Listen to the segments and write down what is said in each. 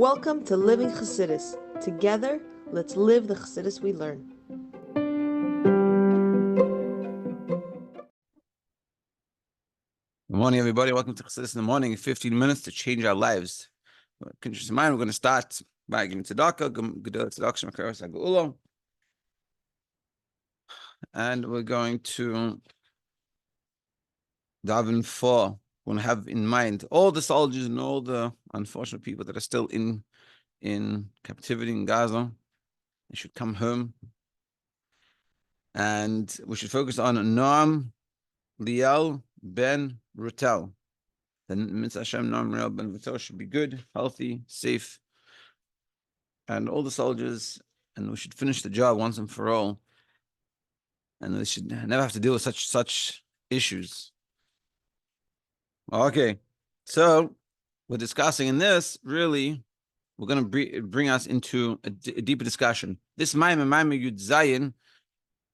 Welcome to Living Chassidus. Together, let's live the Chassidus we learn. Good morning, everybody. Welcome to Chassidus in the morning. 15 minutes to change our lives. Kuntres in mind, we're going to start by giving tzedakah, gedol tzedakah shemakaros hageulah, and we're going to daven for. We're going to have in mind all the soldiers and all the unfortunate people that are still in captivity in Gaza. They should come home, and we should focus on Noam, Liel, Ben, Rutel. Then Mitzvah Hashem, Noam, Liel, Ben, Rutel should be good, healthy, safe, and all the soldiers, and we should finish the job once and for all. And we should never have to deal with such issues. Okay, so we're discussing in this, really, we're going to bring us into a deeper discussion. This Maimon Yud Zayin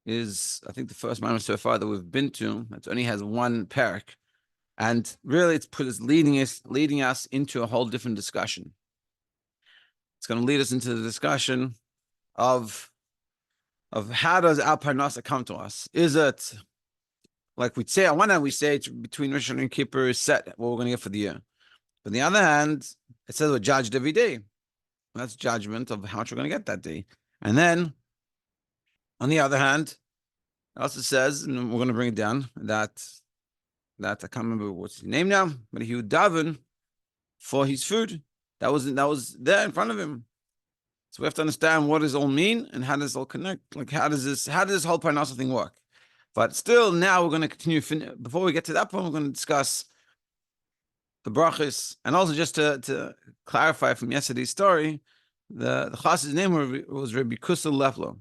is, I think, the first Maimon so far that we've been to. It only has one parak. And really, it's leading us into a whole different discussion. It's going to lead us into the discussion of how does our parnasa come to us? Is it, like we say, on one hand, we say it's between Rosh Hashanah and Kippur is set what we're going to get for the year. But on the other hand, it says we're judged every day. And that's judgment of how much we're going to get that day. And then, on the other hand, it also says, and we're going to bring it down, that I can't remember what's his name now, but he would daven for his food. That was there in front of him. So we have to understand what does it all mean and how does it all connect. Like how does this whole parnasa thing work? But still, now we're going to continue. Before we get to that point, we're going to discuss the brachas, and also just to clarify from yesterday's story, the chassid's name was Rabbi Kusel Leflo.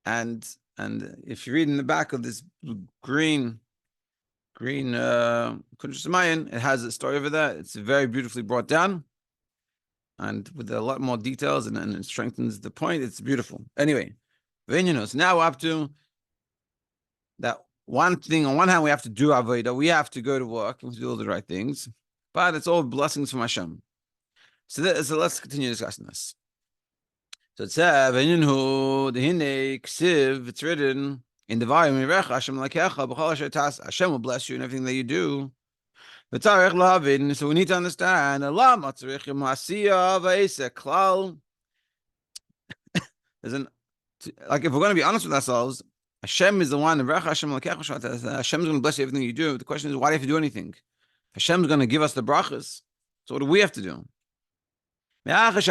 And if you read in the back of this green Kuntres Mayan, it has a story over there. It's very beautifully brought down, and with a lot more details, and it strengthens the point. It's beautiful. Anyway, so now we're up to that one thing. On one hand, we have to do avodah. We have to go to work. We have to do all the right things, but it's all blessings from Hashem. So let's continue discussing this. So it says, it's written in the volume, Hashem will bless you in everything that you do. So we need to understand, like if we're going to be honest with ourselves, Hashem is the one, Hashem is going to bless you everything you do. The question is, why do you have to do anything? Hashem is going to give us the brachas, so what do we have to do? Since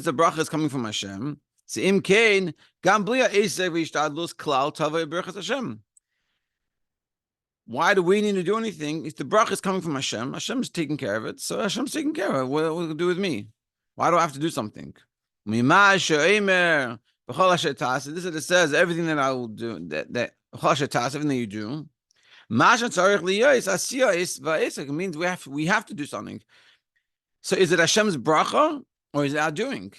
the bracha is coming from Hashem, why do we need to do anything? If the bracha is coming from Hashem, Hashem is taking care of it, so Hashem's taking care of it. What will it do with me? Why do I have to do something? This is what it says, everything that I will do, that everything that you do, it means we have to do something. So is it Hashem's bracha or is it our doing?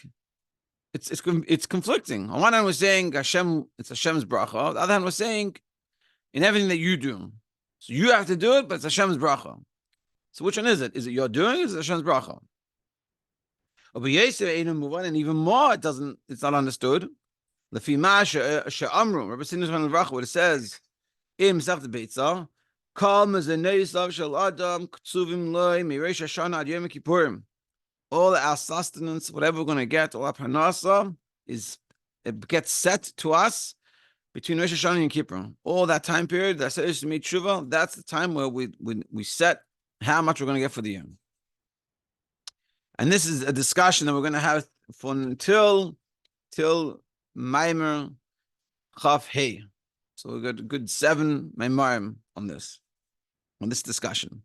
It's conflicting. On one hand, we're saying Hashem, it's Hashem's bracha. On the other hand, we're saying in everything that you do. So you have to do it, but it's Hashem's bracha. So which one is it? Is it your doing or is it Hashem's bracha? And even more, it's not understood. What it says, all our sustenance, whatever we're going to get, all our parnasa, it gets set to us between Rosh Hashanah and Kippur. All that time period, that's the time where we set how much we're going to get for the year. And this is a discussion that we're going to have till Maimer Chaf Hey. So we've got a good 7 Maimarim on this discussion.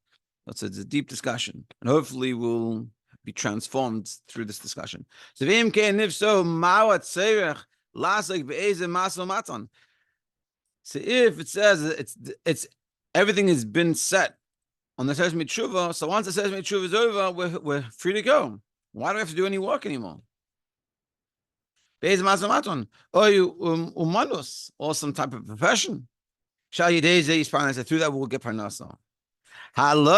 So it's a deep discussion, and hopefully we'll be transformed through this discussion. So if it says it's everything has been set on the Seres Mitzvah, so once the Seres Mitzvah is over, we're free to go. Why do we have to do any work anymore? Or some type of profession. Through that we'll get parnasa. Isn't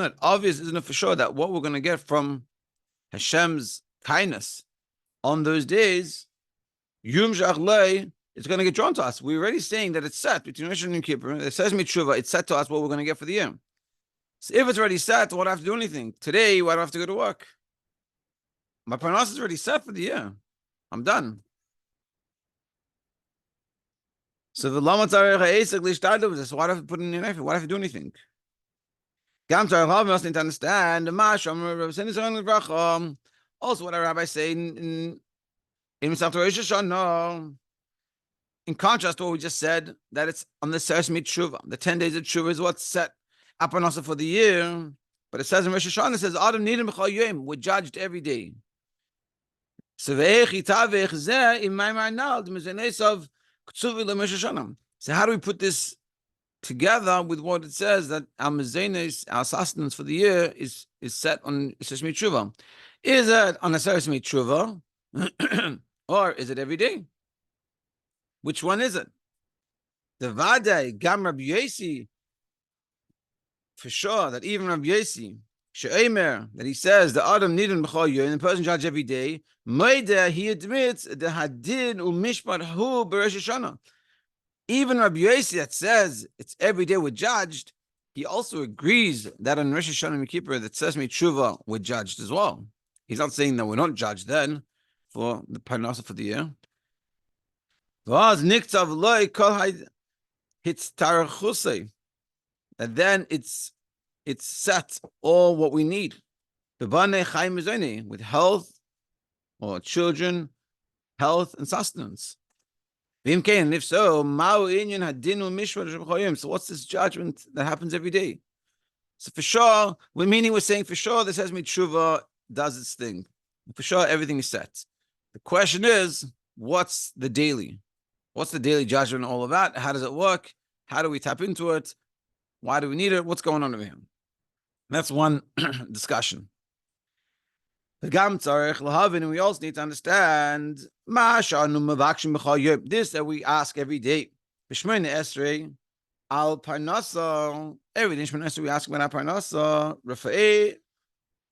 it obvious? Isn't it for sure that what we're going to get from Hashem's kindness on those days, Yom Shachlei, it's going to get drawn to us. We're already saying that it's set between Rosh and Yom Kippur. It says Mitzvah, it's set to us what we're going to get for the year. So if it's already set, why do I have to do anything? Today, why do I have to go to work? My parnas is already set for the year. I'm done. So the Lama Tzarech HaEsek started with this. Why do I have to put in your knife? Why do I have to do anything? Gam Tzarech Rav must need to understand. Also, what our rabbis say in Masechet Rosh Hashanah, in contrast to what we just said, that it's on the Seres Tshuva. The 10 days of Tshuva is what's set up and also for the year. But it says in Rosh Hashanah, it says, Adam Nidim B'chol Yom, we're judged every day. So how do we put this together with what it says that our mezenes, our sustenance for the year, is set on Seres Tshuva? Is it on a Seres Tshuva, or is it every day? Which one is it? The Vadai Gam Rabbi Yosi, for sure that even Rabbi Yosi, She'emer, that he says the Adam Nidim B'chol Yom, and the person judged every day. Meida, he admits the Hadid u'Mishpat hu b'Rosh Hashanah. Even Rabbi Yosi that says it's every day we're judged, he also agrees that on Rosh Hashanah and Yom Kippur that says Tshuva we're judged as well. He's not saying that we're not judged then for the parnasa for the year. And then it's set all what we need with health or children, health and sustenance. And if so, so what's this judgment that happens every day? So for sure, we're saying for sure this says Tshuva does its thing. For sure, everything is set. The question is, what's the daily? What's the daily judgment all about? How does it work? How do we tap into it? Why do we need it? What's going on over here? That's one discussion. And we also need to understand this that we ask every day. Al parnasa, everything we ask about our parnasa, Rafa'e,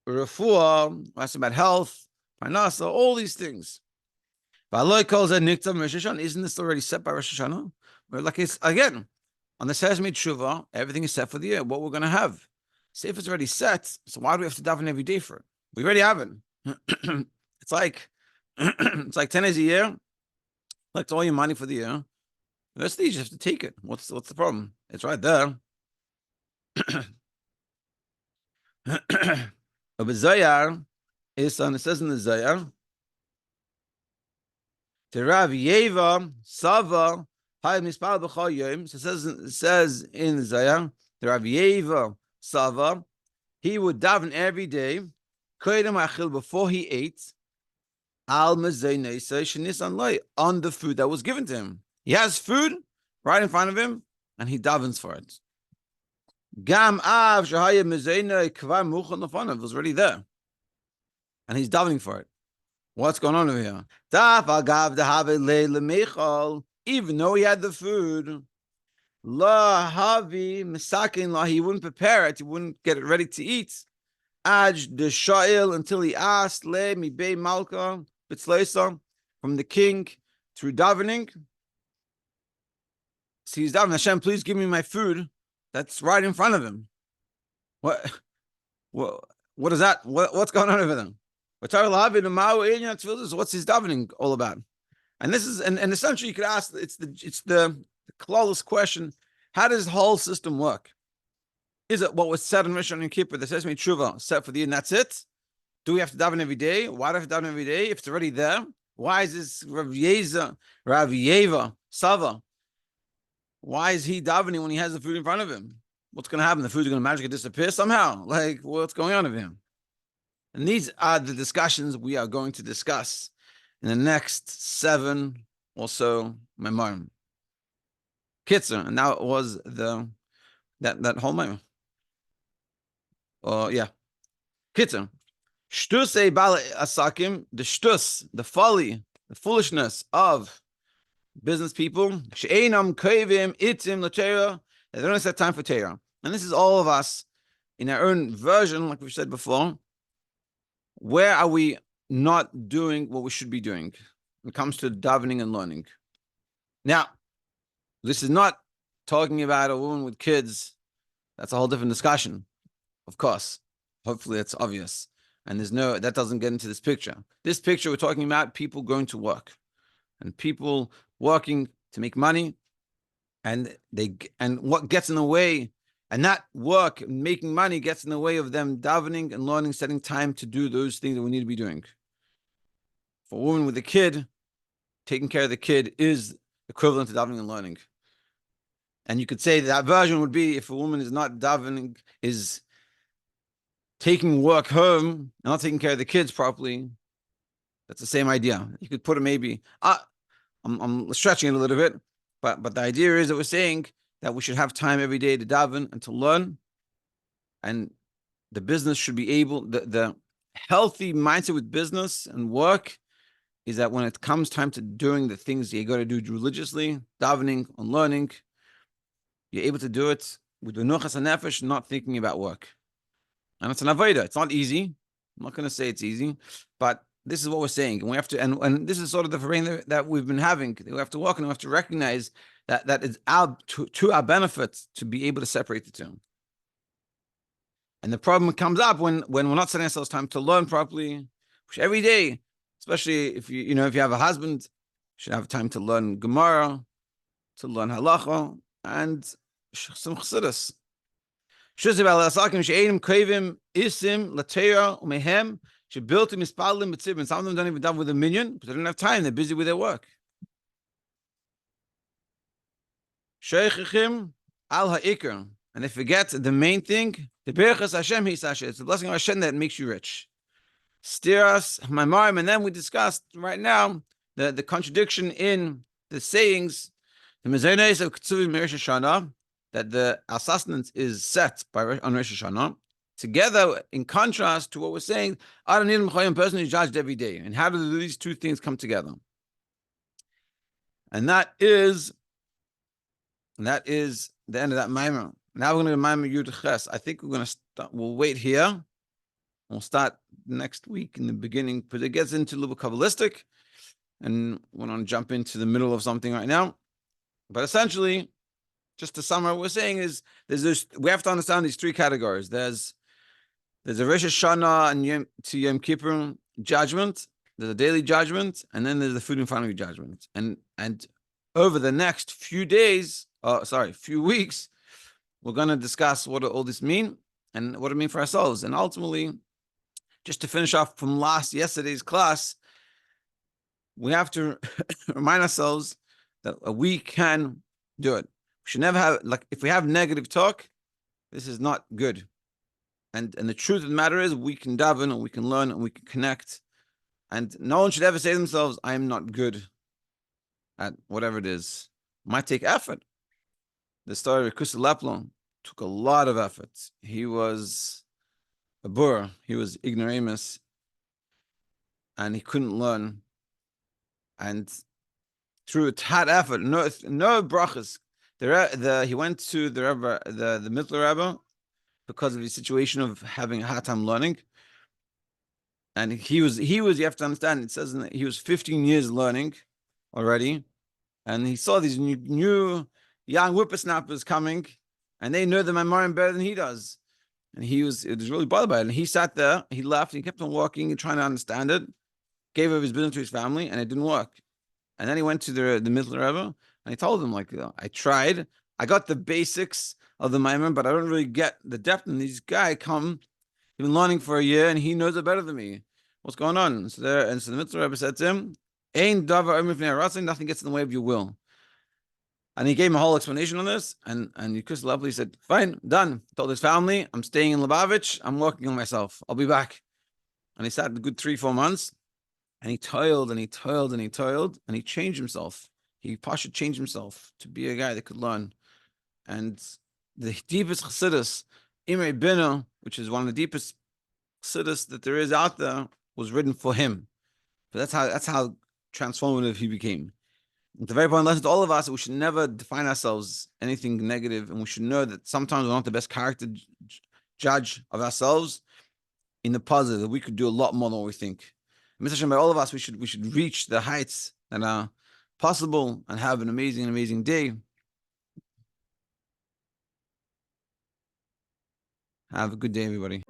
Rafua, we ask about health, parnasa, all these things. Isn't this already set by Rosh Hashanah? Like it's again on the Seres Tshuva, everything is set for the year. What we're going to have. See if it's already set. So why do we have to daven every day for it? We already have it. It's like 10 days a year. Collect all your money for the year. The rest of these you have to take it. What's the problem? It's right there. But Zayar is on. It says in the Zayar. To Rav Yeva Sava Hay Mispal B'chol Yom. So it says in the Zayar, the Rav Yeva Sava, he would daven every day, before he ate, on the food that was given to him. He has food right in front of him, and he davens for it. It was already there, and he's davening for it. What's going on over here? Even though he had the food, La Havi Misakin La, he wouldn't prepare it, he wouldn't get it ready to eat. Aj the Shail, until he asked Le Mi Be Malka Bitzleisa, from the king through davening. So he's davening, Hashem, please give me my food that's right in front of him. What is that? What's going on over there? What's his davening all about? And this is, and essentially you could ask, it's the closest question. How does the whole system work? Is it what was said in Rosh Hashanah and Kippur, the Sesame Tshuva, set for the year, and that's it? Do we have to daven every day? Why do we have to daven every day if it's already there? Why is this Rav Yeva Sava? Why is he davening when he has the food in front of him? What's going to happen? The food's going to magically disappear somehow? Like, what's going on with him? And these are the discussions we are going to discuss in the next 7 or so memorim. Kitzer, and now it was that whole memory. Yeah. Kitzer. Shtusei bal asakim, the shtus, the folly, the foolishness of business people, she'einam koivim itim l'Torah, they don't set time for Torah. And this is all of us in our own version, like we've said before. Where are we not doing what we should be doing when it comes to davening and learning? Now, this is not talking about a woman with kids. That's a whole different discussion, of course. Hopefully it's obvious. And that doesn't get into this picture. This picture, we're talking about people going to work and people working to make money, and what gets in the way, and that work, making money, gets in the way of them davening and learning, setting time to do those things that we need to be doing. For a woman with a kid, taking care of the kid is equivalent to davening and learning. And you could say that version would be if a woman is not davening, is taking work home and not taking care of the kids properly. That's the same idea. You could put it maybe, I'm stretching it a little bit, but the idea is that we're saying that we should have time every day to daven and to learn, and the business should be able, the healthy mindset with business and work is that when it comes time to doing the things you got to do religiously, davening and learning, you're able to do it with the nuchas and nefesh, not thinking about work. And it's an avodah. It's not easy. I'm not going to say it's easy, but this is what we're saying. And we have to, and this is sort of the frame that we've been having. We have to walk and we have to recognize that it's to our benefit to be able to separate the two. And the problem comes up when we're not setting ourselves time to learn properly, which every day, especially if you have a husband, you should have time to learn Gemara, to learn halacha, and some chassidus. Some of them don't even daven with a minyan because they don't have time. They're busy with their work. And they forget the main thing. It's the blessing of Hashem that makes you rich. Stiras, and then we discussed right now the contradiction in the sayings. The Mezainis of Ktsuvim Rosh Hashanah, that our sustenance is set on Rosh Hashanah, together in contrast to what we're saying, Anan person is judged every day. And how do these two things come together? And that is the end of that Maimon. Now we're going to Maimon Yud Ches. I think we're going to start. We'll wait here. We'll start next week in the beginning, but it gets into a little Kabbalistic, and we're going to jump into the middle of something right now. But essentially, just to summarize, what we're saying is we have to understand these three categories. There's a Rosh Hashanah and Yom Kippur judgment. There's a daily judgment, and then there's the food and family judgment. And over the next few weeks, we're going to discuss what all this mean and what it means for ourselves. And ultimately, just to finish off from yesterday's class, we have to remind ourselves that we can do it. We should never have, if we have negative talk, this is not good. And the truth of the matter is we can daven and we can learn and we can connect. And no one should ever say to themselves, I am not good at whatever it is. It might take effort. The story of Kusel Leplon took a lot of effort. He was a bur. He was ignoramus. And he couldn't learn. And through a tad effort, no brachas. He went to the Rebbe, the Mittler Rebbe, because of the situation of having a hard time learning. And he was. You have to understand. It says he was 15 years learning already, and he saw these new young whippersnappers coming, and they know the Maimorim better than he does. And it was really bothered by it. And he sat there. He left. He kept on walking and trying to understand it. Gave up his business to his family, and it didn't work. And then he went to the Mittler Rebbe, and he told him, I tried. I got the basics of the Maimon, but I don't really get the depth. And these guys he's been learning for a year, and he knows it better than me. What's going on? So the Mittler Rebbe said to him, nothing gets in the way of your will. And he gave him a whole explanation on this. And Yisroel lovely said, fine, done. Told his family, I'm staying in Lubavitch. I'm working on myself. I'll be back. And he sat a good 3-4 months. And he toiled and he toiled and he toiled. And he changed himself. He should change himself to be a guy that could learn. And the deepest chassidus, Imrei Bino, which is one of the deepest chassidus that there is out there, was written for him. But that's how transformative he became. It's a very important lesson to all of us that we should never define ourselves anything negative, and we should know that sometimes we're not the best character judge of ourselves in the positive, that we could do a lot more than what we think. Mr. Hashem, by all of us, we should reach the heights that are possible and have an amazing day. Have a good day, everybody.